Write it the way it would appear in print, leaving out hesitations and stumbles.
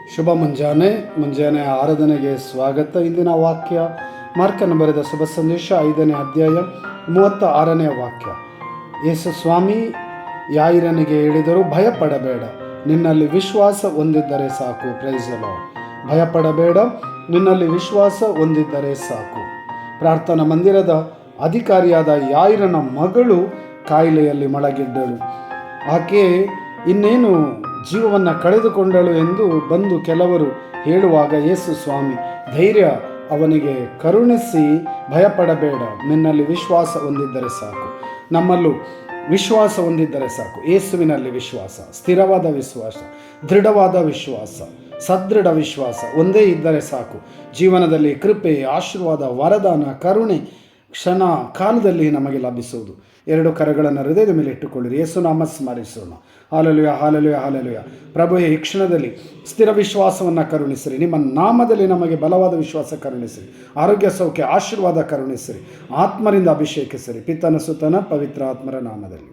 ಶುಭ ಮುಂಜಾನೆ ಆರಾಧನೆಗೆ ಸ್ವಾಗತ. ಇಂದಿನ ವಾಕ್ಯ ಮಾರ್ಕನ ಬರೆದ ಶುಭ ಸಂದೇಶ 5ನೇ ಅಧ್ಯಾಯ 36ನೇ ವಾಕ್ಯ. ಯೇಸು ಸ್ವಾಮಿ ಯಾಯಿರನಿಗೆ ಹೇಳಿದರು, ಭಯಪಡಬೇಡ, ನಿನ್ನಲ್ಲಿ ವಿಶ್ವಾಸ ಹೊಂದಿದ್ದರೆ ಸಾಕು. Praise the Lord. ಭಯಪಡಬೇಡ, ನಿನ್ನಲ್ಲಿ ವಿಶ್ವಾಸ ಹೊಂದಿದ್ದರೆ ಸಾಕು. ಪ್ರಾರ್ಥನಾ ಮಂದಿರದ ಅಧಿಕಾರಿಯಾದ ಯಾಯಿರನ ಮಗಳು ಕಾಯಿಲೆಯಲ್ಲಿ ಮಲಗಿದ್ದಳು. ಆಕೆ ಇನ್ನೇನು ಜೀವವನ್ನು ಕಳೆದುಕೊಂಡಳು ಎಂದು ಬಂದು ಕೆಲವರು ಹೇಳುವಾಗ ಯೇಸು ಸ್ವಾಮಿ ಧೈರ್ಯ ಅವನಿಗೆ ಕರುಣಿಸಿ, ಭಯಪಡಬೇಡ, ನಿನ್ನಲ್ಲಿ ವಿಶ್ವಾಸ ಹೊಂದಿದ್ದರೆ ಸಾಕು. ನಮ್ಮಲ್ಲೂ ವಿಶ್ವಾಸ ಹೊಂದಿದ್ದರೆ ಸಾಕು. ಯೇಸುವಿನಲ್ಲಿ ವಿಶ್ವಾಸ, ಸ್ಥಿರವಾದ ವಿಶ್ವಾಸ, ದೃಢವಾದ ವಿಶ್ವಾಸ, ಸದೃಢ ವಿಶ್ವಾಸ ಒಂದೇ ಇದ್ದರೆ ಸಾಕು. ಜೀವನದಲ್ಲಿ ಕೃಪೆ, ಆಶೀರ್ವಾದ, ವರದಾನ, ಕರುಣೆ ಕ್ಷಣ ಕಾಲದಲ್ಲಿ ನಮಗೆ ಲಭಿಸುವುದು. ಎರಡು ಕರಗಳನ್ನು ಹೃದಯದ ಮೇಲೆ ಇಟ್ಟುಕೊಳ್ಳಿರಿ. ಯೇಸು ನಾಮ ಸ್ಮರಿಸೋಣ. Hallelujah, hallelujah, hallelujah. ಪ್ರಭುವೇ, ಈ ಕ್ಷಣದಲ್ಲಿ ಸ್ಥಿರ ವಿಶ್ವಾಸವನ್ನು ಕರುಣಿಸಿರಿ. ನಿಮ್ಮ ನಾಮದಲ್ಲಿ ನಮಗೆ ಬಲವಾದ ವಿಶ್ವಾಸ ಕರುಣಿಸಿರಿ. ಆರೋಗ್ಯ, ಸೌಖ್ಯ, ಆಶೀರ್ವಾದ ಕರುಣಿಸಿರಿ. ಆತ್ಮರಿಂದ ಅಭಿಷೇಕಿಸಿರಿ. ಪಿತನ ಸುತನ ಪವಿತ್ರ ಆತ್ಮರ ನಾಮದಲ್ಲಿ.